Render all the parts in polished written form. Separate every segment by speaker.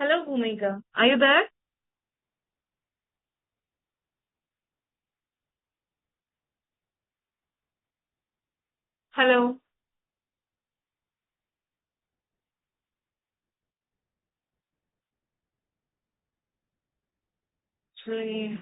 Speaker 1: Hello, Bhumika. Are you there? Hello. Actually,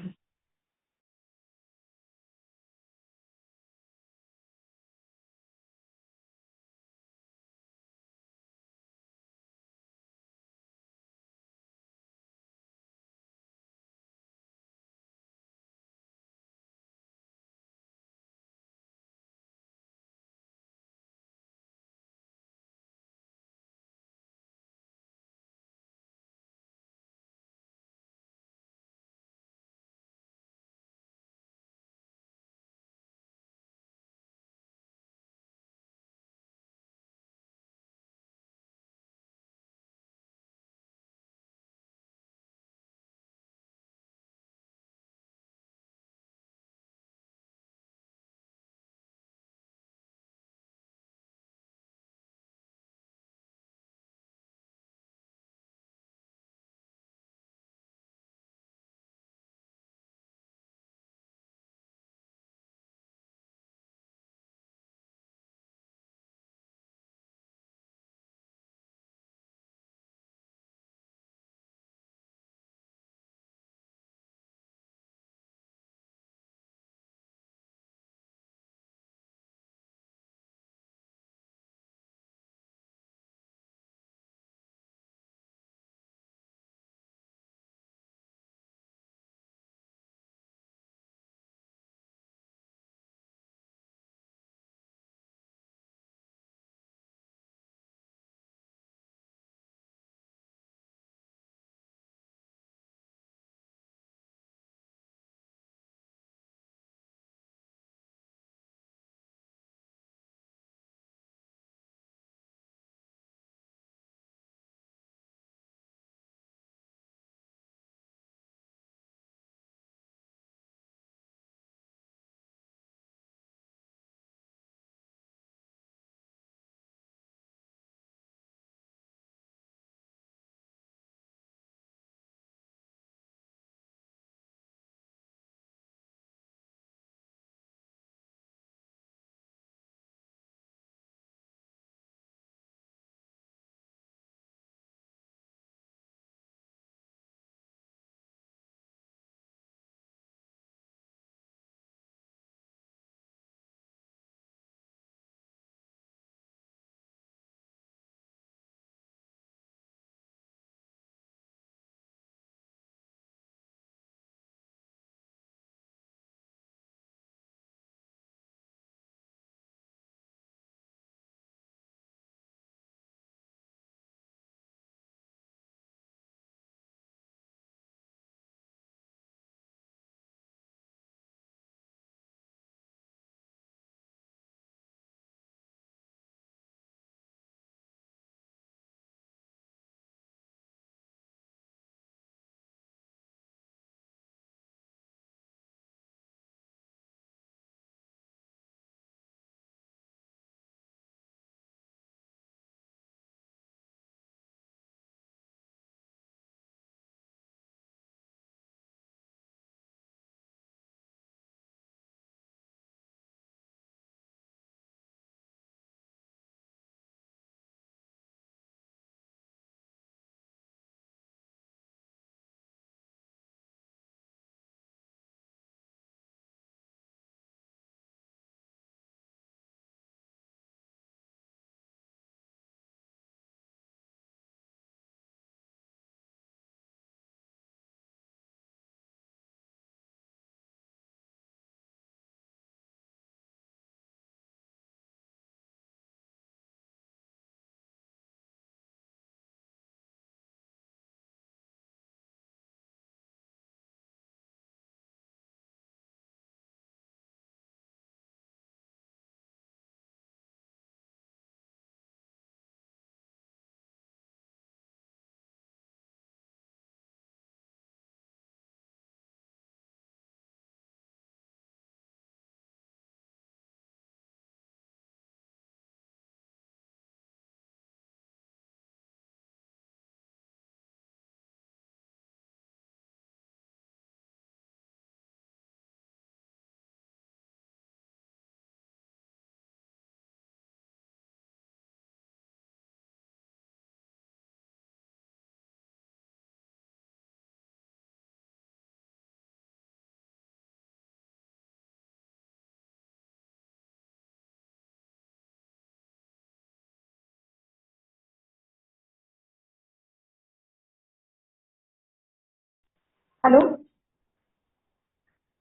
Speaker 2: hello.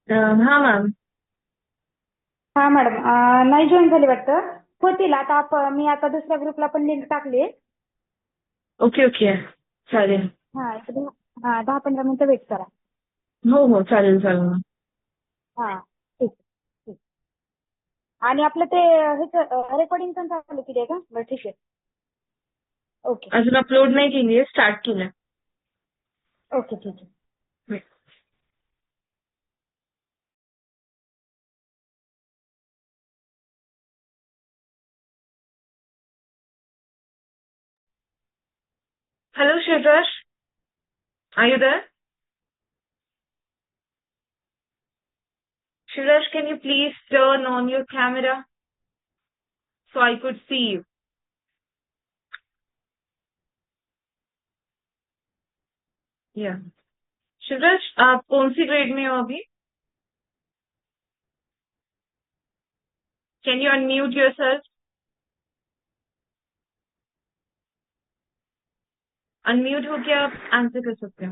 Speaker 1: हाँ ma'am.
Speaker 2: हा madam, नाही join झाली वाटतं. होतील आता. मी आता दुसऱ्या ग्रुपला पण लिंक टाकली.
Speaker 1: ओके ओके चालेल.
Speaker 2: हा, एक 10-15 मिनिटं वेट करा.
Speaker 1: हो चालेल चालेल.
Speaker 2: हा, ठीक ठीक. आणि आपलं ते ह्याचं रेकॉर्डिंग पण चालू केली आहे का? बरं, ठीक आहे. ओके
Speaker 1: अजून अपलोड नाही केली आहे, स्टार्ट केलं.
Speaker 2: ओके, ठीक आहे.
Speaker 1: Hello Shivraj, are you there? Shivraj, can you please turn on your camera so I could see you? Yeah. Shivraj, आप कौन सी ग्रेड में हो अभी? Can you unmute yourself? Unmute होके आप आंसर कर सकते हो.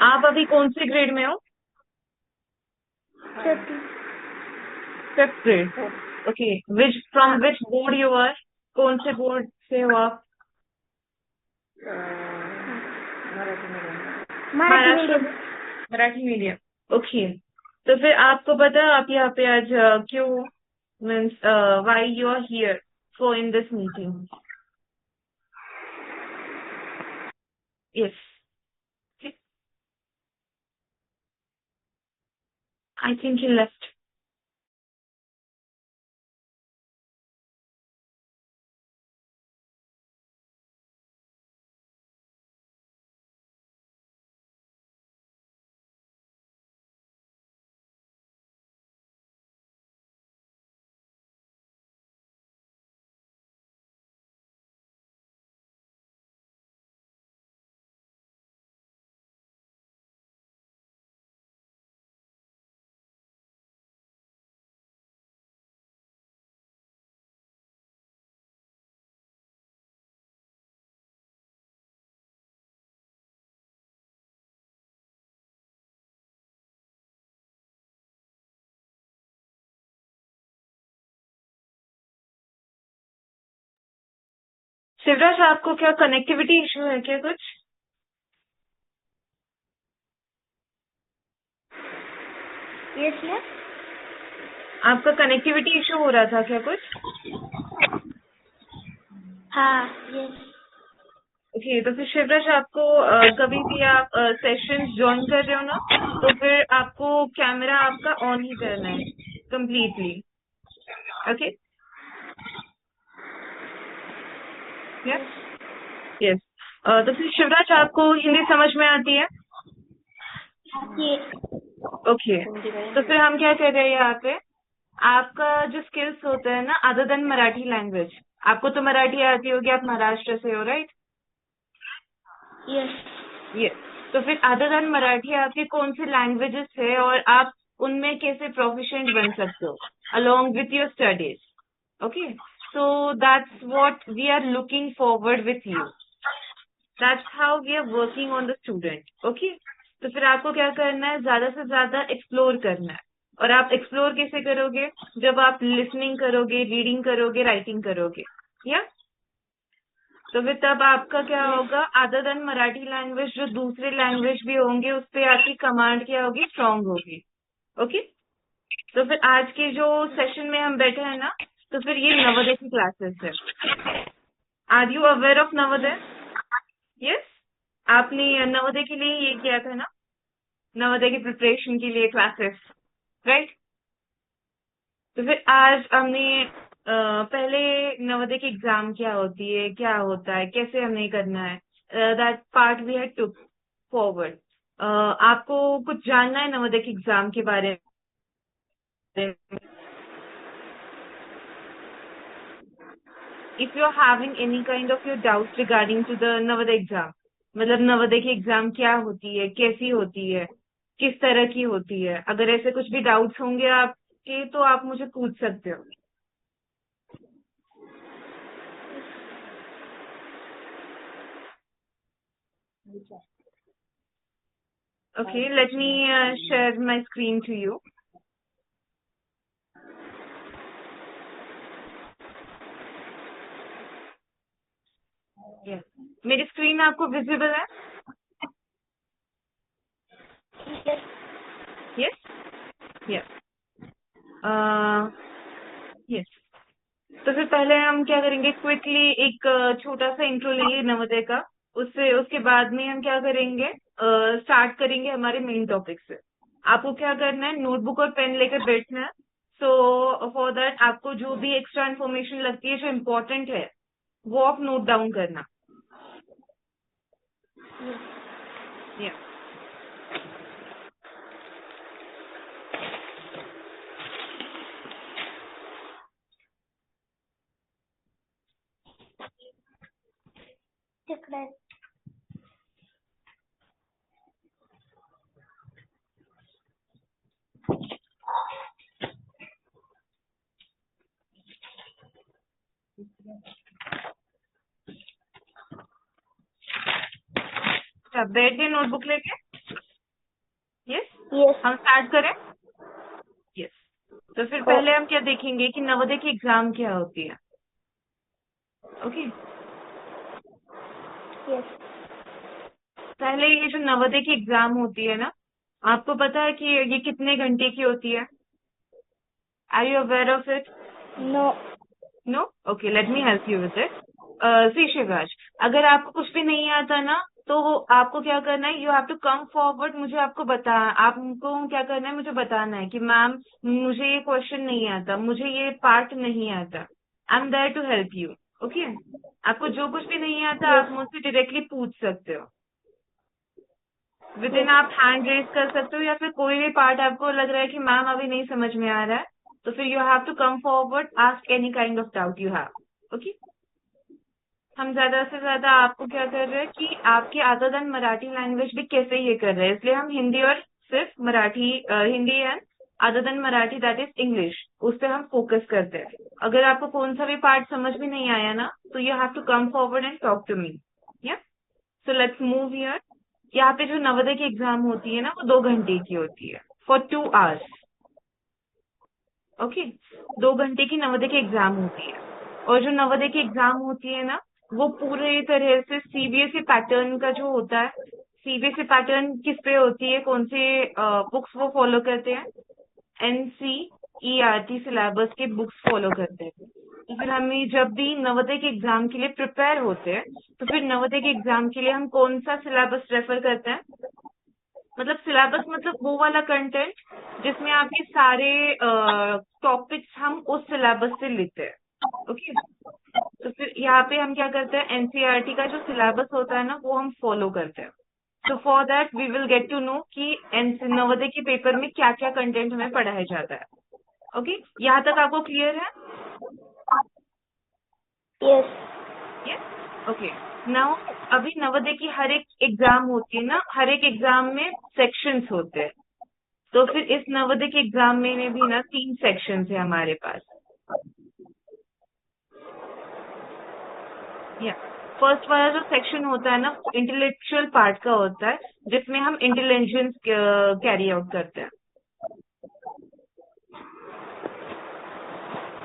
Speaker 1: आप अभी कौन सी ग्रेड में हो? Fifth grade. Okay. From which board you are? कौन से बोर्ड से हो आप? महाराष्ट्र मराठी मीडियम. ओके. तो फिर आपको पता है आप यहाँ पे आज क्यों, means why you are here for in this meeting? Yes. Okay. I think he left. Shivraj, आपको क्या कनेक्टिविटी इशू है क्या कुछ?
Speaker 3: Yes ma'am.
Speaker 1: आपका कनेक्टिविटी इशू हो रहा था क्या कुछ?
Speaker 3: हाँ, यस.
Speaker 1: ओके. तो फिर शिवराज, आपको कभी भी आप सेशंस ज्वाइन कर रहे हो ना, तो फिर आपको कैमरा आपका ऑन ही करना है कंप्लीटली. ओके. यस. तो फिर शिवराज, आपको हिंदी समझ में आती है?
Speaker 3: ये
Speaker 1: ओके. तो फिर हम क्या कर रहे हैं यहाँ पे, आपका जो स्किल्स होता है ना अदर देन मराठी लैंग्वेज, आपको तो मराठी आती होगी, आप महाराष्ट्र से हो, राइट?
Speaker 3: यस.
Speaker 1: यस. तो फिर अदर देन मराठी आपकी कौन सी लैंग्वेजेस है और आप उनमें कैसे प्रोफिशिएंट बन सकते हो along with your studies? Okay. So that's what we are looking forward with you. That's how we are working on the student. Okay. तो फिर आपको क्या करना है, ज्यादा से ज्यादा एक्सप्लोर करना है. और आप एक्सप्लोर कैसे करोगे? जब आप लिसनिंग करोगे, रीडिंग करोगे, राइटिंग करोगे. या तो फिर तब आपका क्या होगा, अदर देन मराठी लैंग्वेज जो दूसरे लैंग्वेज भी होंगे उस पे आपकी कमांड क्या होगी, स्ट्रांग होगी. ओके. तो फिर आज के जो सेशन में हम बैठे हैं ना, तो फिर ये नवोदय की क्लासेस है. Are you aware of Navodaya? Yes. आपने नवोदय के लिए ये किया था ना, नवोदय की प्रिपरेशन के लिए क्लासेस, राइट? तो फिर आज हमने पहले नवोदय की एग्जाम क्या होती है, क्या होता है, कैसे हमें करना है, that part we had took forward. आपको कुछ जानना है नवोदय की एग्जाम के बारे में? If you are having any kind of your doubt regarding to the Navodaya exam, मतलब नवोदय की एग्जाम क्या होती है, कैसी होती है, किस तरह की होती है, अगर ऐसे कुछ भी डाउट्स होंगे आपके तो आप मुझे पूछ सकते हो. Okay, let me share my screen to you. Yes. मेरी स्क्रीन आपको विजिबल है?
Speaker 3: Yes.
Speaker 1: Yes? Yes. Yes. तो फिर पहले हम क्या करेंगे, क्विकली एक छोटा सा इंट्रो लेंगे नवोदय का। उसके बाद में हम क्या करेंगे, स्टार्ट करेंगे हमारे मेन टॉपिक से। आपको क्या करना है, नोटबुक और पेन लेकर बैठना है। सो फॉर दैट आपको जो भी एक्स्ट्रा इन्फॉर्मेशन लगती है, जो इम्पोर्टेंट है, वो आप नोट डाउन करना।
Speaker 3: Yes.
Speaker 1: Yeah.
Speaker 3: तिकडे.
Speaker 1: अच्छा, बैठ गए नोटबुक लेके? Yes,
Speaker 3: Yes.
Speaker 1: हम स्टार्ट करें? यस। तो फिर पहले हम क्या देखेंगे कि नवोदय की एग्जाम क्या होती है। Okay,
Speaker 3: Yes.
Speaker 1: पहले ये जो नवोदय की एग्जाम होती है ना, आपको पता है कि ये कितने घंटे की होती है? Are you aware of it?
Speaker 3: No.
Speaker 1: No? Okay, let me help you with it. See Shivraj, अगर आपको कुछ भी नहीं आता ना, तो आपको क्या करना है, you have to come forward. मुझे आपको क्या करना है, मुझे बताना है कि मैम मुझे ये क्वेश्चन नहीं आता, मुझे ये पार्ट नहीं आता। I am there to help you. Okay, आपको जो कुछ भी नहीं आता आप मुझसे डायरेक्टली पूछ सकते हो। विद इन आप हैंड रेज कर सकते हो, या फिर कोई भी पार्ट आपको लग रहा है कि मैम अभी नहीं समझ में आ रहा है, तो फिर you have to come forward, ask any kind of doubt you have. Okay, हम ज्यादा से ज्यादा आपको क्या कर रहे हैं कि आपकी अदर देन मराठी लैंग्वेज भी कैसे ये कर रहे हैं, इसलिए हम हिंदी और सिर्फ Marathi, Hindi and other than Marathi that is English, उस पर हम फोकस करते हैं। अगर आपको कौन सा भी पार्ट समझ में नहीं आया ना, तो you have to come forward and talk to me. या सो लेट्स मूव हियर। यहाँ पे जो नवोदय की एग्जाम होती है ना, वो 2 घंटे की होती है, फॉर 2 hours। ओके, 2 घंटे की नवोदय की एग्जाम होती है। और जो नवोदय की एग्जाम होती है ना, वो पूरे तरह से सीबीएसई पैटर्न का जो होता है। सीबीएसई पैटर्न किस पे होती है, कौन से बुक्स वो फॉलो करते हैं? एनसीईआरटी सिलेबस के बुक्स फॉलो करते हैं। तो फिर हमें जब भी नवोदय के एग्जाम के लिए प्रिपेयर होते हैं, तो फिर नवोदय के एग्जाम के लिए हम कौन सा सिलेबस रेफर करते हैं? मतलब सिलेबस मतलब वो वाला कंटेंट जिसमें आपके सारे टॉपिक्स हम उस सिलेबस से लेते हैं। ओके, तो फिर यहाँ पे हम क्या करते हैं, एनसीईआरटी का जो सिलेबस होता है ना, वो हम फॉलो करते हैं। So for that we will get to know कि नवोदय के पेपर में क्या क्या कंटेंट हमें पढ़ाया जाता है। ओके, यहाँ तक आपको क्लियर है?
Speaker 3: Yes.
Speaker 1: Yes, okay. नाउ अभी नवोदय की हर एक एग्जाम होती है ना, हर एक एग्जाम में सेक्शंस होते हैं। तो फिर इस नवोदय के एग्जाम में भी ना 3 सेक्शंस है हमारे पास। या फर्स्ट वाला जो सेक्शन होता है ना, वो इंटेलेक्चुअल पार्ट का होता है, जिसमें हम इंटेलिजेंस कैरी आउट करते हैं।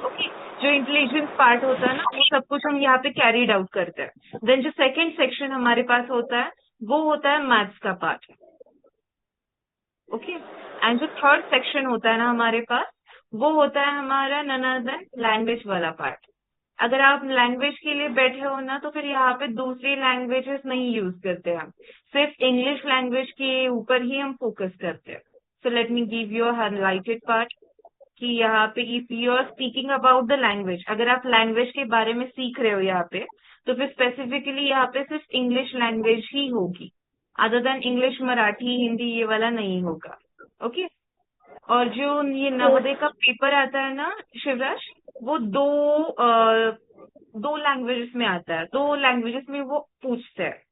Speaker 1: ओके, जो इंटेलिजेंस पार्ट होता है ना, वो सब कुछ हम यहाँ पे कैरीड आउट करते हैं। देन जो सेकंड सेक्शन हमारे पास होता है, वो होता है मैथ्स का पार्ट। ओके, एंड जो थर्ड सेक्शन होता है ना हमारे पास, वो होता है हमारा नन अदर देन लैंग्वेज वाला पार्ट। अगर आप लैंग्वेज के लिए बैठे हो ना, तो फिर यहाँ पे दूसरी लैंग्वेजेस नहीं यूज करते हम, सिर्फ इंग्लिश लैंग्वेज के ऊपर ही हम फोकस करते हैं। So let me give you highlighted part कि यहाँ पे if you are speaking about the language, अगर आप लैंग्वेज के बारे में सीख रहे हो यहाँ पे, तो फिर स्पेसिफिकली यहाँ पे सिर्फ इंग्लिश लैंग्वेज ही होगी, other than English, Marathi, Hindi ये वाला नहीं होगा। ओके, और जो ये नवोदय का पेपर आता है ना शिवराज, वो दो लैंग्वेजेस में आता है, 2 लैंग्वेजेस में वो पूछते हैं।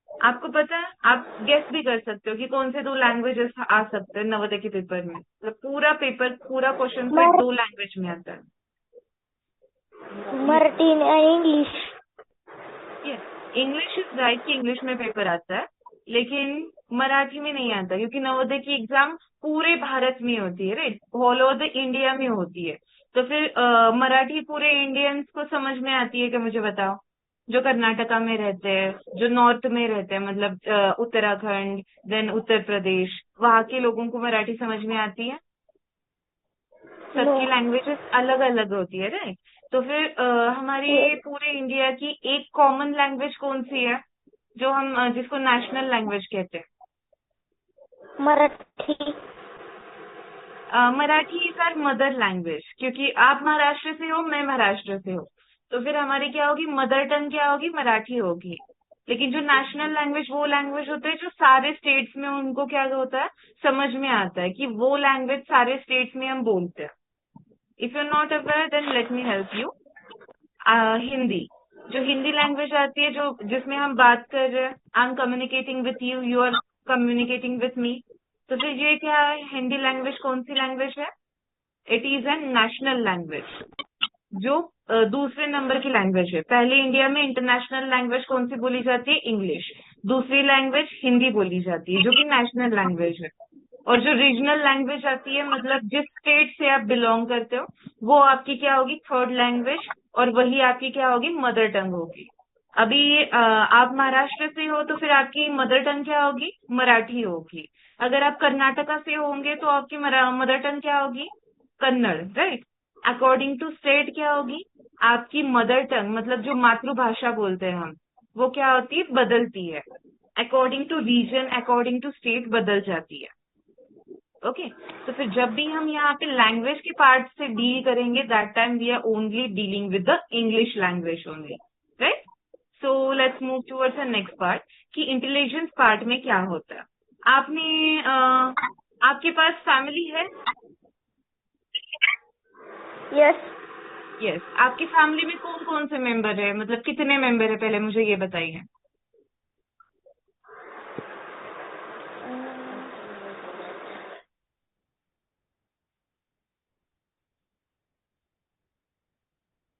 Speaker 1: आपको पता है, आप गेस भी कर सकते हो कि कौन से 2 लैंग्वेजेस आ सकते हैं नवोदय के पेपर में। मतलब पूरा पेपर, पूरा क्वेश्चन पेपर 2 लैंग्वेज में आता है।
Speaker 3: Marathi and English.
Speaker 1: English is right कि इंग्लिश में पेपर आता है, लेकिन मराठी में नहीं आता, क्योंकि नवोदय की एग्जाम पूरे भारत में होती है, right, all over the India में होती है। तो फिर मराठी पूरे इंडियंस को समझ में आती है कि, मुझे बताओ, जो कर्नाटका में रहते हैं, जो नॉर्थ में रहते हैं, मतलब उत्तराखंड, देन उत्तर प्रदेश, वहां के लोगों को मराठी समझ में आती है? सबकी
Speaker 3: No.
Speaker 1: लैंग्वेजेस अलग अलग होती है, राइट। तो फिर हमारी
Speaker 3: Yes.
Speaker 1: पूरे इंडिया की एक कॉमन लैंग्वेज कौन सी है, जो हम जिसको नेशनल लैंग्वेज कहते हैं?
Speaker 3: Marathi.
Speaker 1: Marathi is our mother language, क्योंकि आप महाराष्ट्र से हो, मैं महाराष्ट्र से हूँ, तो फिर हमारी क्या होगी, मदर टंग क्या होगी, मराठी होगी। लेकिन जो नेशनल लैंग्वेज, वो लैंग्वेज होता है जो सारे स्टेट्स में उनको क्या होता है, समझ में आता है कि वो लैंग्वेज सारे स्टेट्स में हम बोलते हैं। If you are not aware, then let me help you. Hindi, जो हिंदी लैंग्वेज आती है, जो जिसमें हम बात कर रहे हैं, I am communicating with you, you are communicating with me, तो फिर ये क्या है, हिंदी लैंग्वेज कौन सी लैंग्वेज है? It is an national language, जो दूसरे नंबर की लैंग्वेज है। पहले इंडिया में इंटरनेशनल लैंग्वेज कौन सी बोली जाती है? इंग्लिश। दूसरी लैंग्वेज हिंदी बोली जाती है, जो कि नेशनल लैंग्वेज है। और जो रीजनल लैंग्वेज आती है, मतलब जिस स्टेट से आप बिलोंग करते हो, वो आपकी क्या होगी, थर्ड लैंग्वेज, और वही आपकी क्या होगी, मदर टंग होगी। अभी आप महाराष्ट्र से हो, तो फिर आपकी मदर टंग क्या होगी, मराठी होगी। अगर आप कर्नाटका से होंगे, तो आपकी मदर टंग क्या होगी, Kannada, right. According to state क्या होगी, आपकी मदर टंग, मतलब जो मातृभाषा बोलते हैं हम, वो क्या होती है, बदलती है। According to region, according to state बदल जाती है। ओके, तो फिर जब भी हम यहाँ पे लैंग्वेज के पार्ट से डील करेंगे, that time we are only dealing with the English language only, right. So let's move towards the next part, कि इंटेलिजेंस पार्ट में क्या होता है। आपने आपके पास फैमिली है?
Speaker 3: Yes.
Speaker 1: यस, आपकी फैमिली में कौन कौन से मेंबर है, मतलब कितने मेंबर है, पहले मुझे ये बताइए।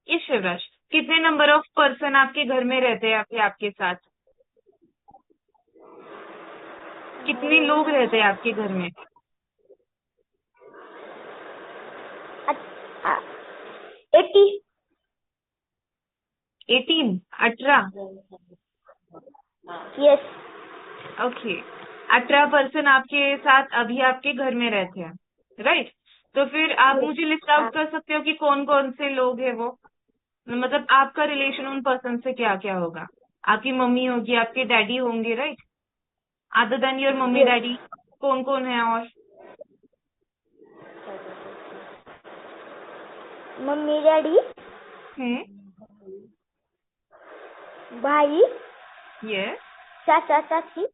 Speaker 1: ये शिवराज, कितने नंबर ऑफ पर्सन आपके घर में रहते हैं, आपके साथ कितने लोग रहते हैं आपके घर में?
Speaker 3: 80.
Speaker 1: 18, 18?
Speaker 3: Yes.
Speaker 1: ओके, 18 पर्सन आपके साथ अभी आपके घर में रहते हैं, राइट। तो फिर आप मुझे लिस्ट आउट कर सकते हो कि कौन कौन से लोग हैं वो, मतलब आपका रिलेशन उन पर्सन से क्या क्या होगा। आपकी मम्मी होगी, आपके डैडी होंगे, right. Other than your mummy
Speaker 3: Yes.
Speaker 1: Daddy, कौन कौन है और?
Speaker 3: मम्मी डैडी, भाई,
Speaker 1: यस,
Speaker 3: चाचा चाची,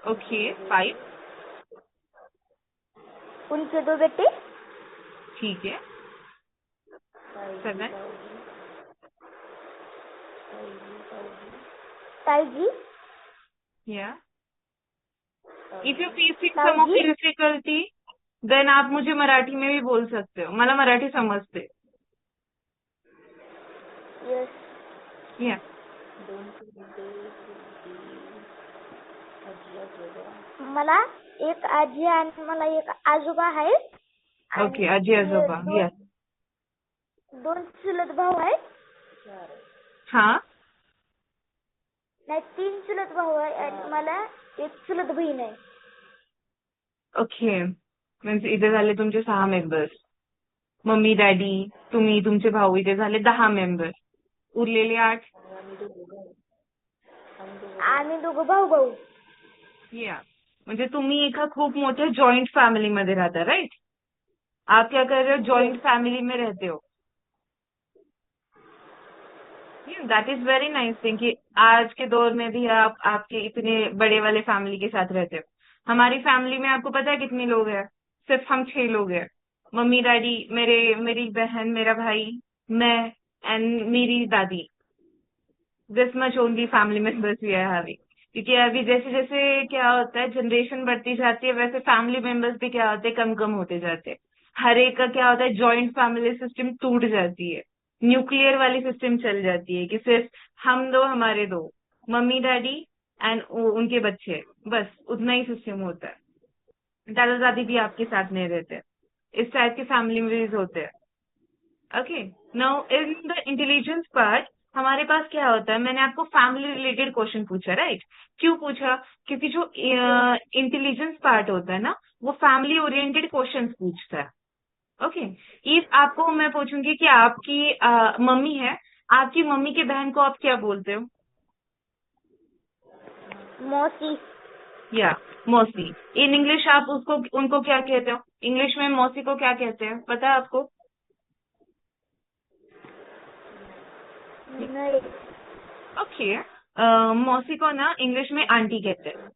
Speaker 1: ओके, 5,
Speaker 3: उनके 2 बेटे,
Speaker 1: ठीक है, 7,
Speaker 3: ताई जी,
Speaker 1: या if you facing some of
Speaker 3: ताऊजी.
Speaker 1: डिफिकल्टी, देन आप मुझे मराठी में भी बोल सकते हो, मला मराठी समजते।
Speaker 3: Yes.
Speaker 1: या
Speaker 3: मला एक आजी आणि मला एक आजोबा आहेत.
Speaker 1: ओके, आजी आजोबा, यस,
Speaker 3: 2 चुलत भाऊ आहेत.
Speaker 1: हाँ,
Speaker 3: नाही 3 चुलत भाऊ आहे आणि मला एक चुलत बहीण आहे.
Speaker 1: ओके, म्हणजे इथे झाले तुमचे 6 मेंबर्स, मम्मी डॅडी, तुम्ही, तुमचे भाऊ, इथे झाले 10 मेंबर्स, उरलेले 8।
Speaker 3: आम्ही दोघं भाऊ भाऊ.
Speaker 1: या म्हणजे तुम्ही एका खूप मोठ्या जॉइंट फैमिलीमध्ये रहता, राइट। आप क्या कर रहे हो, जॉइंट फैमिली में रहते हो। That is very nice thing कि आज के दौर में भी आप आपके इतने बड़े वाले फैमिली के साथ रहते हो। हमारी फैमिली में आपको पता है कितने लोग हैं? सिर्फ हम 6 लोग हैं। मम्मी डैडी, मेरी बहन, मेरा भाई, मैं एंड मेरी दादी। This much only family members we are having. क्योंकि अभी जैसे जैसे क्या होता है, जनरेशन बढ़ती जाती है, वैसे फैमिली मेंबर्स भी क्या होते हैं, कम कम होते जाते हैं। हर एक का क्या होता है, जॉइंट फैमिली सिस्टम टूट जाती है, न्यूक्लियर वाली सिस्टम चल जाती है कि सिर्फ हम दो, हमारे दो, मम्मी डैडी, एंड उनके बच्चे, बस उतना ही सिस्टम होता है। दादा दादी भी आपके साथ नहीं रहते, इस टाइप के फैमिली मेंबर्स होते हैं। Okay, now in the intelligence part हमारे पास क्या होता है, मैंने आपको फैमिली रिलेटेड क्वेश्चन पूछा, राइट? क्यों पूछा? क्योंकि जो इंटेलिजेंस पार्ट होता है ना, वो फैमिली ओरिएंटेड क्वेश्चंस पूछता है। ओके, इफ आपको मैं पूछूंगी कि आपकी मम्मी है, आपकी मम्मी के बहन को आप क्या बोलते हो?
Speaker 3: मौसी।
Speaker 1: या मौसी। इन इंग्लिश आप उसको उनको क्या कहते हो? इंग्लिश में मौसी को क्या कहते हैं, पता है आपको?
Speaker 3: नहीं।
Speaker 1: ओके, मौसी को ना इंग्लिश में आंटी कहते हैं।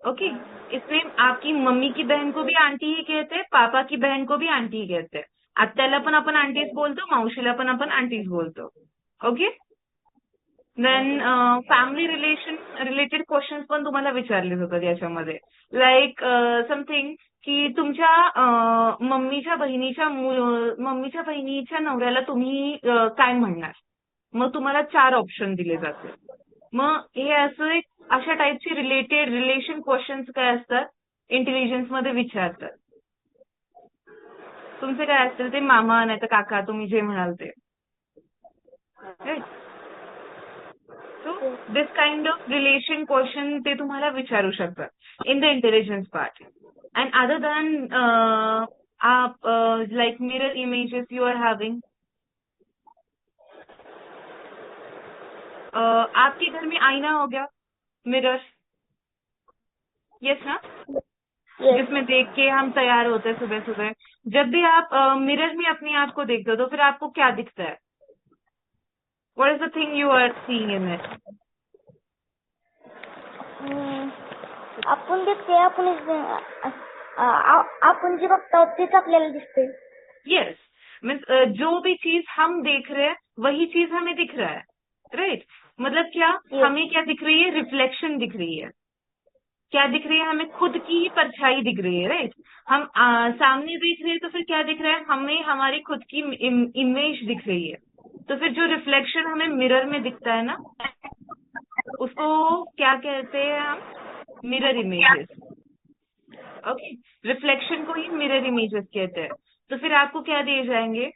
Speaker 1: ओके, इसमें आपकी मम्मी की बहन को भी आंटी ही कहते हैं, पापा की बहन को भी आंटी ही कहते हैं. आत्याला पण आपण आंटीज बोलतो, मावशीला पण आपण आंटीज बोलतो. Okay, then family related questions पण तुम्हाला विचारले जातात याच्यामध्ये. लाईक समथिंग की तुमच्या मम्मीच्या बहिणीच्या नवऱ्याला तुम्ही काय म्हणणार? मग तुम्हाला 4 ऑप्शन दिले जाते. मग हे असं एक अशा टाईपचे रिलेशन क्वेश्चन्स काय असतात, इंटेलिजन्स मध्ये विचारतात. तुमचे काय असतील ते मामा नाही तर काका, तुम्ही जे म्हणाल ते. Right. So this kind of relation question ते तुम्हाला विचारू शकतात in the intelligence part. And other than आप like mirror images you are having. आपके घर में आईना हो गया, मिरर. यस ना, जिसमें देख के हम तैयार होते हैं सुबह सुबह. जब भी आप मिरर में अपने आप को देखते हो तो फिर आपको क्या दिखता है? What is the thing you are seeing in it?
Speaker 3: आपण दिसते, आपण जे बघतो तेच आपल्याला दिसते.
Speaker 1: यस, मीन्स जो भी चीज हम देख रहे हैं वही चीज हमें दिख रहा है. राइट. मतलब क्या हमें क्या दिख रही है? रिफ्लेक्शन दिख रही है. क्या दिख रही है? हमें खुद की ही परछाई दिख रही है. राइट. हम सामने देख रहे हैं तो फिर क्या दिख रहा है? हमें हमारी खुद की इमेज दिख रही है. तो फिर जो रिफ्लेक्शन हमें मिरर में दिखता है ना, उसको क्या कहते हैं हम? Mirror images. ओके, रिफ्लेक्शन को ही मिरर इमेजेस कहते हैं. तो फिर आपको क्या दिए जाएंगे?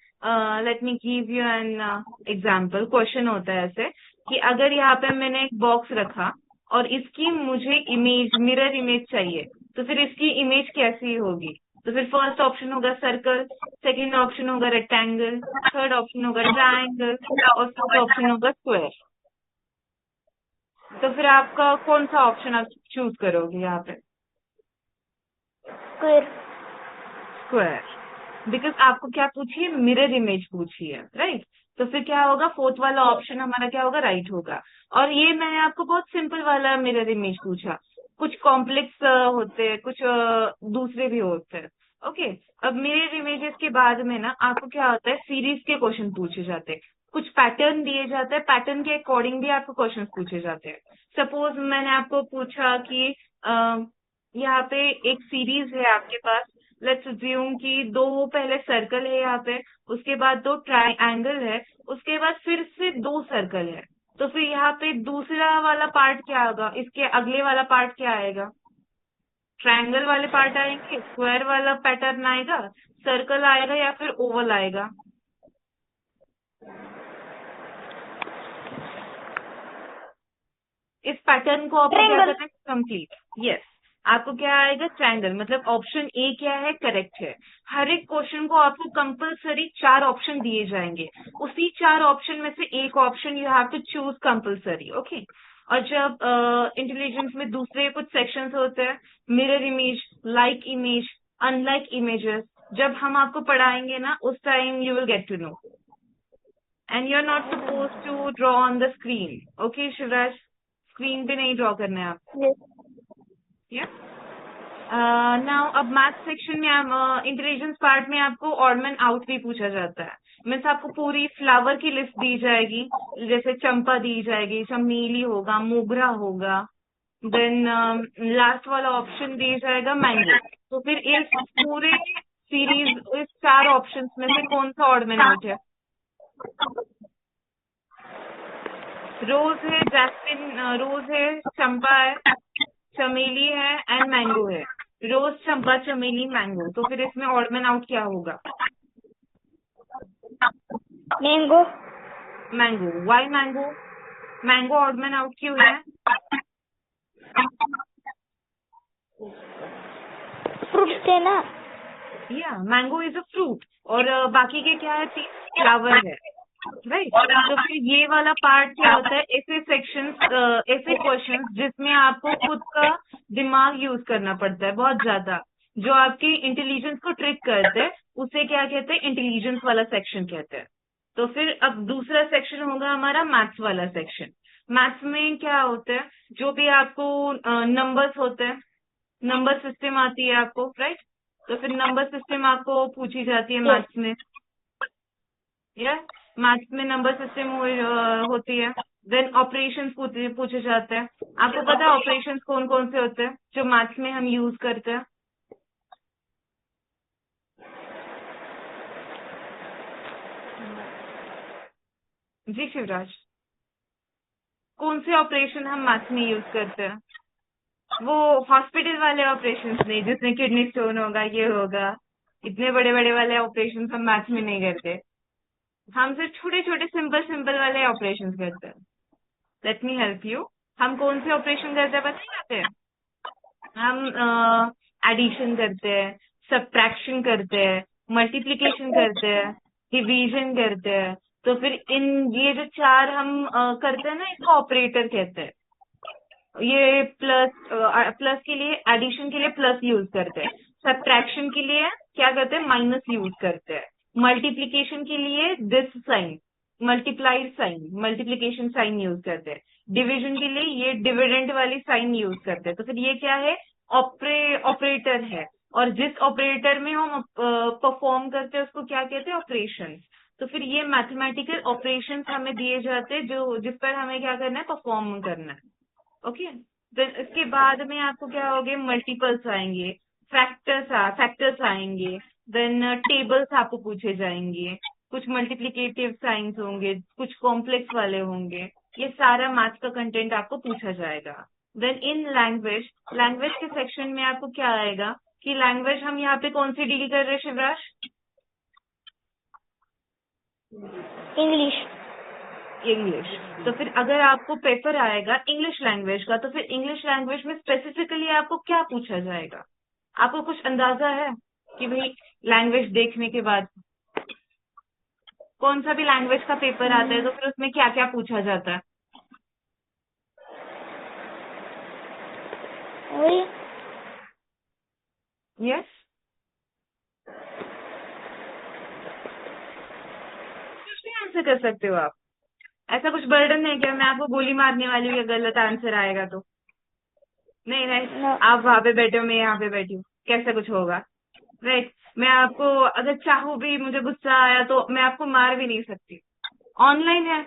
Speaker 1: Late me give you an example. Question होता है ऐसे कि अगर यहाँ पे मैंने एक बॉक्स रखा और इसकी मुझे इमेज, मिरर इमेज चाहिए, तो फिर इसकी इमेज कैसी होगी? तो फिर फर्स्ट ऑप्शन होगा सर्कल, सेकंड ऑप्शन होगा रेक्टेंगल, थर्ड ऑप्शन होगा ट्रायंगल और फोर्थ ऑप्शन होगा स्क्वायर. तो फिर आपका कौन सा ऑप्शन आप चूज करोगे यहाँ पे?
Speaker 3: स्क्वेअर.
Speaker 1: स्क्वायर. बिकॉज आपको क्या पूछिए? मिरर इमेज पूछी है. राइट. तो फिर क्या होगा? फोर्थ वाला ऑप्शन हमारा क्या होगा? राइट होगा. और ये मैंने आपको बहुत सिंपल वाला मिरर इमेज पूछा. कुछ कॉम्प्लेक्स होते हैं, कुछ दूसरे भी होते हैं. ओके, अब मिरर इमेजेस के बाद में ना आपको क्या होता है? सीरीज के क्वेश्चन पूछे जाते हैं. कुछ पैटर्न दिए जाते हैं, पैटर्न के अकॉर्डिंग भी आपको क्वेश्चन पूछे जाते हैं. सपोज मैंने आपको पूछा कि यहाँ पे एक सीरीज है आपके पास. लेट्स अज्यूम कि 2 पहले सर्कल है यहाँ पे, उसके बाद 2 ट्रायंगल है, उसके बाद फिर से 2 सर्कल है. तो फिर यहाँ पे दूसरा वाला पार्ट क्या होगा? इसके अगले वाला पार्ट क्या आएगा? ट्रायंगल वाले पार्ट आएंगे, स्क्वायर वाला पैटर्न आएगा, सर्कल आएगा या फिर ओवल आएगा? इस पैटर्न को आप क्या कहते हैं? कंप्लीट. यस. आपको क्या आएगा? ट्रायंगल. मतलब ऑप्शन ए क्या है? करेक्ट है. हर एक क्वेश्चन को आपको कंपलसरी 4 ऑप्शन दिए जाएंगे. उसी 4 ऑप्शन में से एक option you have to choose compulsory. Okay. और जब इंटेलिजेंस में दूसरे कुछ सेक्शंस होते हैं, mirror image, like image, unlike images, जब हम आपको पढ़ाएंगे ना उस time you will get to know. And you are not suppose to draw on the screen. Okay Shivraj, screen पे नहीं ड्रॉ करना है आप. नाउ अब मैथ सेक्शन में इंटेलिजेंस पार्ट में आपको ऑड मैन आउट भी पूछा जाता है. मीन्स आपको पूरी फ्लावर की लिस्ट दी जाएगी. जैसे चंपा दी जाएगी, चमेली होगा, मोगरा होगा. देन लास्ट वाला ऑप्शन दिया जाएगा मैंगो. तो फिर इस पूरे सीरीज, इस 4 ऑप्शंस में से कौन सा ऑड मैन आउट है? रोज है, जैस्मिन, रोज है, चंपा है, चमेली है एंड मैंगो है। रोज, चंपा, चमेली, मैंगो। तो फिर इसमें ऑड मैन आउट क्या होगा?
Speaker 3: Mango.
Speaker 1: Mango. Why mango? Mango odd man out क्यों है?
Speaker 3: फ्रूट्स थे ना।
Speaker 1: या मैंगो इज अ फ्रूट। और बाकी के क्या है? फ्लावर है, राइट। तो फिर ये वाला पार्ट क्या होता है? ऐसे सेक्शंस, ऐसे क्वेश्चंस जिसमें आपको खुद का दिमाग यूज करना पड़ता है बहुत ज्यादा, जो आपकी इंटेलिजेंस को ट्रिक करते हैं, उसे क्या कहते हैं? इंटेलिजेंस वाला सेक्शन कहते हैं। तो फिर अब दूसरा सेक्शन होगा हमारा मैथ्स वाला सेक्शन। मैथ्स में क्या होता है? जो भी आपको नंबर्स होते हैं, नंबर सिस्टम आती है आपको, राइट। तो फिर नंबर सिस्टम आपको पूछी जाती है
Speaker 3: यस।
Speaker 1: मैथ्स में, या मैथ्स में नंबर सिस्टम होती है। देन ऑपरेशंस पूछे जाते हैं। आपको पता है ऑपरेशंस कौन कौन से होते हैं जो मैथ्स में हम यूज करते हैं? जी शिवराज, कौन से ऑपरेशन हम मैथ्स में यूज करते हैं? वो हॉस्पिटल वाले ऑपरेशंस नहीं, जिसमें किडनी स्टोन होगा, ये होगा, इतने बड़े बड़े वाले ऑपरेशन हम मैथ्स में नहीं करते। हम सिर्फ छोटे छोटे सिंपल सिंपल वाले ऑपरेशन करते हैं। Late me help you. हम कौन से ऑपरेशन करते हैं पता है? हम एडिशन करते हैं, सब्ट्रैक्शन करते हैं, मल्टीप्लिकेशन करते हैं, डिवीजन करते हैं। तो फिर इन ये जो चार हम करते हैं ना, इसको ऑपरेटर कहते हैं। ये प्लस के लिए, एडिशन के लिए प्लस यूज करते हैं। सब्ट्रैक्शन के लिए क्या करते हैं? माइनस यूज करते हैं। मल्टीप्लिकेशन के लिए this sign, multiplied sign, multiplication sign use करते हैं। डिवीजन के लिए ये डिविडेंड वाली साइन यूज करते हैं। तो फिर ये क्या है? ऑपरेटर है। और जिस ऑपरेटर में हम परफॉर्म करते हैं उसको क्या कहते हैं? ऑपरेशन। तो फिर ये मैथमेटिकल ऑपरेशंस हमें दिए जाते हैं, जो जिस पर हमें क्या करना है? परफॉर्म करना है। ओके। देन इसके बाद में आपको क्या होगे? मल्टीपल्स आएंगे, फैक्टर्स आएंगे, देन टेबल्स आपको पूछे जाएंगे, कुछ मल्टीप्लिकेटिव साइंस होंगे, कुछ कॉम्प्लेक्स वाले होंगे। ये सारा मैथ्स का कंटेंट आपको पूछा जाएगा। देन इन लैंग्वेज, लैंग्वेज के सेक्शन में आपको क्या आएगा कि लैंग्वेज हम यहाँ पे कौन सी डील कर रहे हैं शिवराज?
Speaker 3: इंग्लिश।
Speaker 1: इंग्लिश। तो फिर अगर आपको पेपर आएगा इंग्लिश लैंग्वेज का, तो फिर इंग्लिश लैंग्वेज में स्पेसिफिकली आपको क्या पूछा जाएगा? आपको कुछ अंदाजा है कि भाई लैंग्वेज देखने के बाद कौन सा भी लैंग्वेज का पेपर आता है तो फिर उसमें क्या क्या पूछा जाता है?
Speaker 3: वही।
Speaker 1: यस, कुछ भी आंसर कर सकते हो आप। ऐसा कुछ बर्डन नहीं क्या मैं आपको गोली मारने वाली हूँ या गलत आंसर आएगा तो? नहीं नहीं,
Speaker 3: No.
Speaker 1: आप वहां पे बैठे हो, मैं यहाँ पे बैठी हूँ, कैसा कुछ होगा? राइट। मैं आपको अगर चाहूँ भी, मुझे गुस्सा आया तो मैं आपको मार भी नहीं सकती, ऑनलाइन है,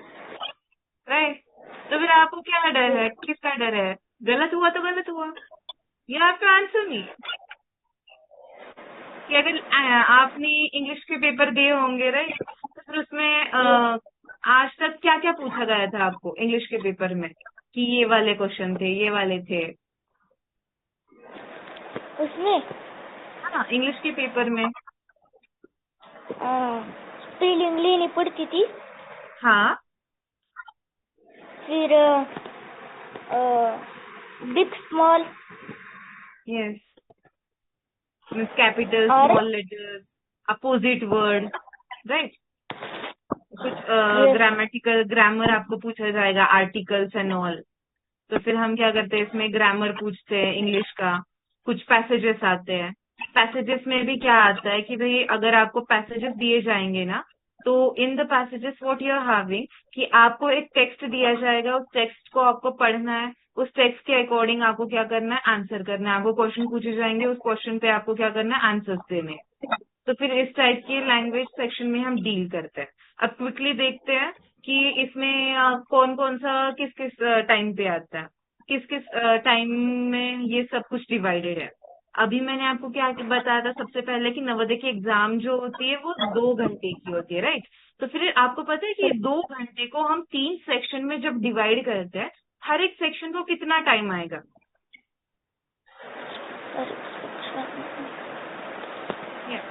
Speaker 1: राइट। तो फिर आपको क्या डर है? किसका डर है? गलत हुआ तो गलत हुआ, ये आपका आंसर नहीं कि अगर आपने इंग्लिश के पेपर दिए होंगे, राइट, तो फिर उसमें आज तक क्या क्या पूछा गया था आपको इंग्लिश के पेपर में कि ये वाले क्वेश्चन थे, ये वाले थे?
Speaker 3: उसमें
Speaker 1: हाँ, इंग्लिश के पेपर में।
Speaker 3: स्पेलिंग लेनी पड़ती थी।
Speaker 1: हाँ,
Speaker 3: फिर बिग स्मॉल।
Speaker 1: यस, कैपिटल,
Speaker 3: और
Speaker 1: small letters, opposite word, right. कुछ
Speaker 3: यस।
Speaker 1: ग्रामेटिकल, ग्रामर आपको पूछा जाएगा, आर्टिकल्स एंड ऑल। तो फिर हम क्या करते हैं, इसमें ग्रामर पूछते हैं इंग्लिश का। कुछ पैसेजेस आते हैं, पैसेजेस में भी क्या आता है कि भाई अगर आपको पैसेजेस दिए जाएंगे ना, तो in the passages what you are having, कि आपको एक टेक्स्ट दिया जाएगा, उस टेक्स्ट को आपको पढ़ना है, उस टेक्स्ट के अकॉर्डिंग आपको क्या करना है? आंसर करना है। आपको क्वेश्चन पूछे जाएंगे, उस क्वेश्चन पे आपको क्या करना है? आंसर्स देने हैं। तो फिर इस टाइप के लैंग्वेज सेक्शन में हम डील करते हैं। अब क्विकली देखते हैं कि इसमें कौन कौन सा किस किस टाइम पे आता है, किस किस टाइम में ये सब कुछ डिवाइडेड है। अभी मैंने आपको क्या बताया था सबसे पहले कि नवोदय की एग्जाम जो होती है वो 2 घंटे की होती है, राइट? तो फिर आपको पता है कि 2 घंटे को हम 3 सेक्शन में जब डिवाइड करते हैं, हर एक सेक्शन को कितना टाइम आएगा? Yeah.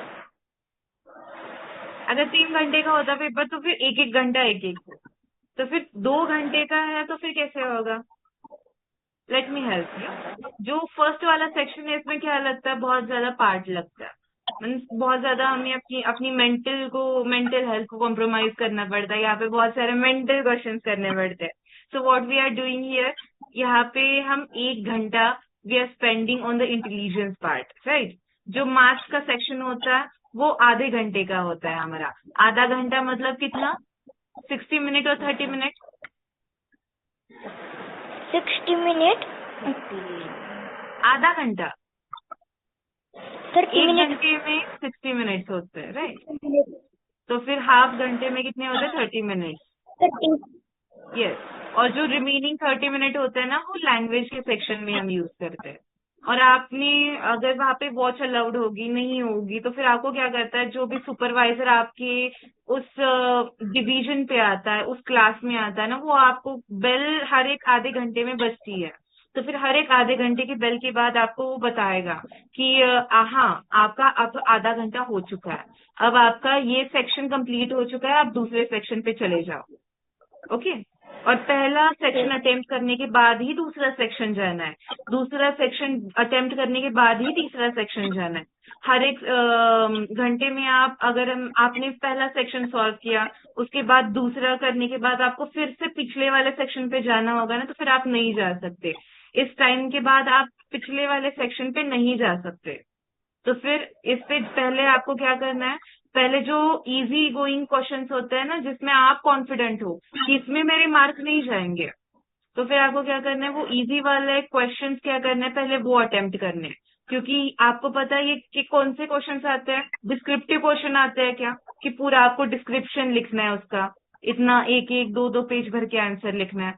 Speaker 1: अगर 3 घंटे का होता पेपर तो फिर 1-1 घंटा एक तो फिर 2 घंटे का है तो फिर कैसे होगा? Late me help you. जो फर्स्ट वाला सेक्शन है इसमें क्या लगता है, बहुत ज्यादा पार्ट लगता है, मीन्स बहुत ज्यादा हमें अपनी अपनी मेंटल हेल्थ को कॉम्प्रोमाइज करना पड़ता है, यहाँ पे बहुत सारे मेंटल क्वेश्चंस करने पड़ते हैं। So what we are doing here, यहाँ पे हम 1 घंटा we are spending on the intelligence part, right? जो मैथ्स का सेक्शन होता है वो आधे घंटे का होता है हमारा। आधा घंटा मतलब कितना? 60 मिनट और 30 मिनट?
Speaker 3: 60 मिनट।
Speaker 1: आधा घंटा।
Speaker 3: 30
Speaker 1: एक
Speaker 3: मिनट।
Speaker 1: घंटे में 60 मिनट्स होते हैं, राइट? तो फिर हाफ घंटे में कितने होते हैं? 30 मिनट।
Speaker 3: 30।
Speaker 1: यस। और जो रिमेनिंग 30 मिनट होते हैं ना वो लैंग्वेज के सेक्शन में हम यूज करते हैं। और आपने अगर वहाँ पे वॉच अलाउड होगी नहीं होगी तो फिर आपको क्या करता है, जो भी सुपरवाइजर आपके उस डिवीजन पे आता है, उस क्लास में आता है ना, वो आपको बेल हर एक आधे घंटे में बजती है। तो फिर हर एक आधे घंटे की बेल के बाद आपको वो बताएगा कि हाँ आपका अब आधा घंटा हो चुका है, अब आपका ये सेक्शन कंप्लीट हो चुका है, आप दूसरे सेक्शन पे चले जाओ। ओके? और पहला सेक्शन अटेम्प्ट करने के बाद ही दूसरा सेक्शन जाना है, दूसरा सेक्शन अटेम्प्ट करने के बाद ही तीसरा सेक्शन जाना है। हर एक घंटे में आप अगर आपने पहला सेक्शन सॉल्व किया, उसके बाद दूसरा करने के बाद आपको फिर से पिछले वाले सेक्शन पे जाना होगा ना, तो फिर आप नहीं जा सकते। इस टाइम के बाद आप पिछले वाले सेक्शन पे नहीं जा सकते। तो फिर इससे पहले आपको क्या करना है, पहले जो इजी गोइंग क्वेश्चंस होते हैं ना, जिसमें आप कॉन्फिडेंट हो कि इसमें मेरे मार्क नहीं जाएंगे, तो फिर आपको क्या करना है, वो इजी वाले क्वेश्चंस क्या करना है, पहले वो अटेम्प्ट करने हैं। क्योंकि आपको पता है ये कि कौन से क्वेश्चंस आते हैं, डिस्क्रिप्टिव क्वेश्चन आते हैं क्या, कि पूरा आपको डिस्क्रिप्शन लिखना है उसका, इतना एक एक दो दो पेज भर के आंसर लिखना है।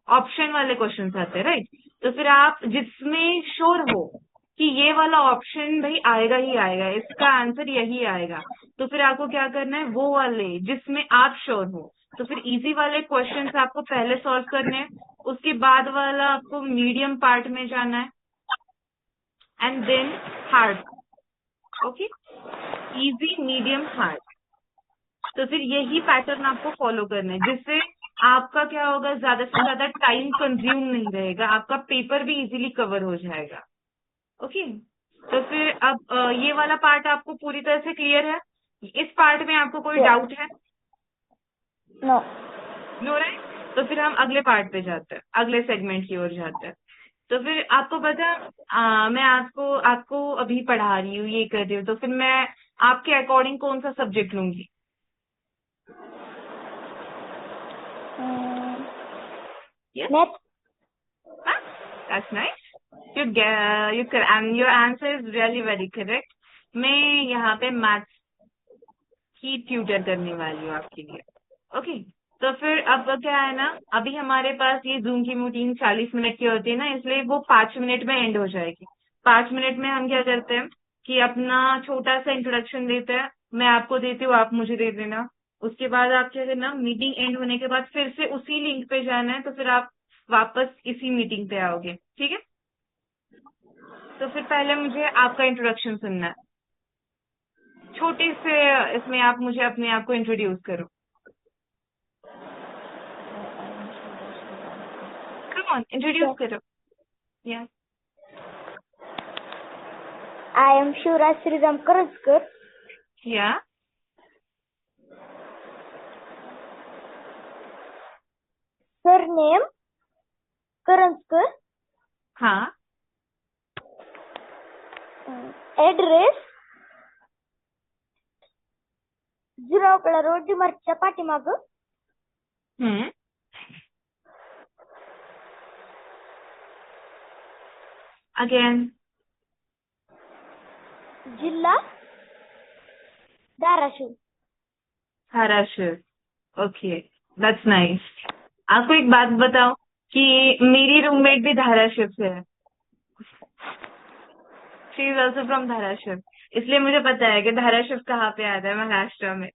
Speaker 1: ऑप्शन वाले क्वेश्चंस आते हैं, राइट? तो फिर आप जिसमें श्योर हो कि ये वाला ऑप्शन भाई आएगा ही आएगा, इसका आंसर यही आएगा, तो फिर आपको क्या करना है, वो वाले जिसमें आप श्योर हो। तो फिर इजी वाले क्वेश्चंस आपको पहले सॉल्व करने हैं, उसके बाद वाला आपको मीडियम पार्ट में जाना है, and then hard. Okay? Easy, medium, hard. तो फिर यही पैटर्न आपको फॉलो करना है, जिससे आपका क्या होगा, ज्यादा से ज्यादा टाइम कंज्यूम नहीं रहेगा, आपका पेपर भी इजीली कवर हो जाएगा। ओके? तो फिर अब ये वाला पार्ट आपको पूरी तरह से क्लियर है? इस पार्ट में आपको कोई डाउट है?
Speaker 3: नो।
Speaker 1: No, right? तो फिर हम अगले पार्ट पे जाते हैं, अगले सेगमेंट की ओर जाते हैं। तो फिर आपको पता है, मैं आपको आपको अभी पढ़ा रही हूँ, ये कर रही हूँ, तो फिर मैं आपके अकॉर्डिंग कौन सा सब्जेक्ट लूंगी? Yes?
Speaker 3: Math.
Speaker 1: Huh? That's nice. And your answer is really very correct. मैं यहाँ पे मैथ्स की ट्यूटर करने वाली हूँ आपके लिए। ओके? तो फिर अब क्या है ना, अभी हमारे पास ये जूम की मीटिंग 40 मिनट की होती है ना, इसलिए वो 5 मिनट में एंड हो जाएगी। 5 मिनट में हम क्या करते हैं कि अपना छोटा सा इंट्रोडक्शन देते हैं, मैं आपको देती हूँ, आप मुझे दे देना। उसके बाद आप क्या करना, मीटिंग एंड होने के बाद फिर से उसी लिंक पे जाना है, तो फिर आप वापस इसी मीटिंग पे आओगे, ठीक है? तो फिर पहले मुझे आपका इंट्रोडक्शन सुनना है, छोटे से इसमें आप मुझे अपने आप को इंट्रोड्यूस करो। कम ऑन, इंट्रोड्यूस करो। या
Speaker 3: I am शिवराज श्रीराम करंजकर.
Speaker 1: या
Speaker 3: Surname करंजकर.
Speaker 1: हाँ
Speaker 3: Address झिरोकडा रोड डिमार्टच्या पाठीमागं.
Speaker 1: अगेन
Speaker 3: जिल्हा Dharashiv.
Speaker 1: Dharashiv. Okay, that's nice. आपको एक बात बताओ कि मेरी रूममेट भी धाराशिव से है। She is also from Dharashiv, इसलिए मुझे पता है कि धाराशिव कहाँ पे आता है महाराष्ट्र में।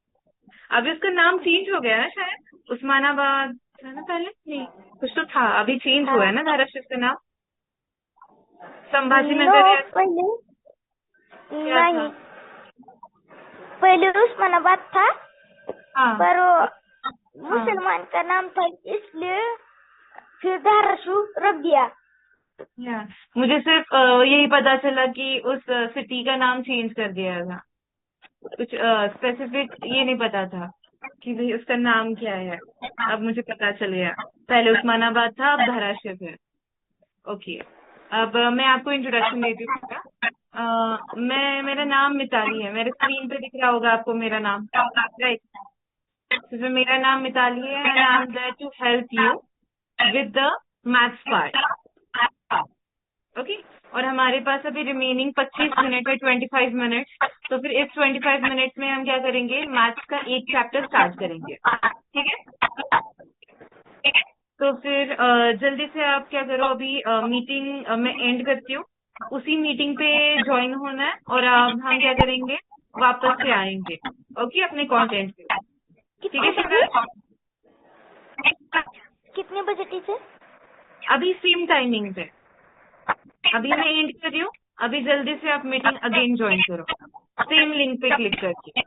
Speaker 1: अभी उसका नाम चेंज हो गया ना शायद, उस्मानाबाद था ना पहले, नहीं कुछ तो था, अभी चेंज हुआ है ना धाराशिव का नाम, संभाजी
Speaker 3: नो
Speaker 1: नगर या
Speaker 3: पहले
Speaker 1: क्या था?
Speaker 3: नहीं, पहले उस्मानाबाद था,
Speaker 1: हाँ
Speaker 3: पर वो मुसलमान का नाम था इसलिए फिर धाराशिव रख दिया।
Speaker 1: या मुझे सिर्फ यही पता चला कि उस सिटी का नाम चेंज कर दिया था, कुछ स्पेसिफिक ये नहीं पता था कि भाई उसका नाम क्या है। अब मुझे पता चल गया, पहले उस्मानाबाद था, अब धाराशिव है। ओके, अब मैं आपको इंट्रोडक्शन देती हूँ इसका। मेरा नाम मिताली है, मेरे स्क्रीन पे दिख रहा होगा आपको मेरा नाम, राइट? तो मेरा नाम मिताली है and I am there to help you with the maths part. Okay, और हमारे पास अभी रिमेनिंग 25 मिनट है, 25 मिनट्स। तो फिर इस 25 मिनट्स में हम क्या करेंगे, मैथ्स का एक चैप्टर स्टार्ट करेंगे, ठीक है? तो फिर जल्दी से आप क्या करो, अभी मीटिंग मैं एंड करती हूँ, उसी मीटिंग पे ज्वाइन होना है और हम क्या करेंगे, वापस से आएंगे, ओके, अपने कंटेंट पे, ठीक
Speaker 3: कितने
Speaker 1: है
Speaker 3: बजे?
Speaker 1: शिवराज?
Speaker 3: कितने बजे टीचर?
Speaker 1: अभी सेम टाइमिंग पे, अभी मैं एंड कर रही हूँ, अभी जल्दी से आप मीटिंग अगेन ज्वाइन करो, सेम लिंक पे क्लिक करके।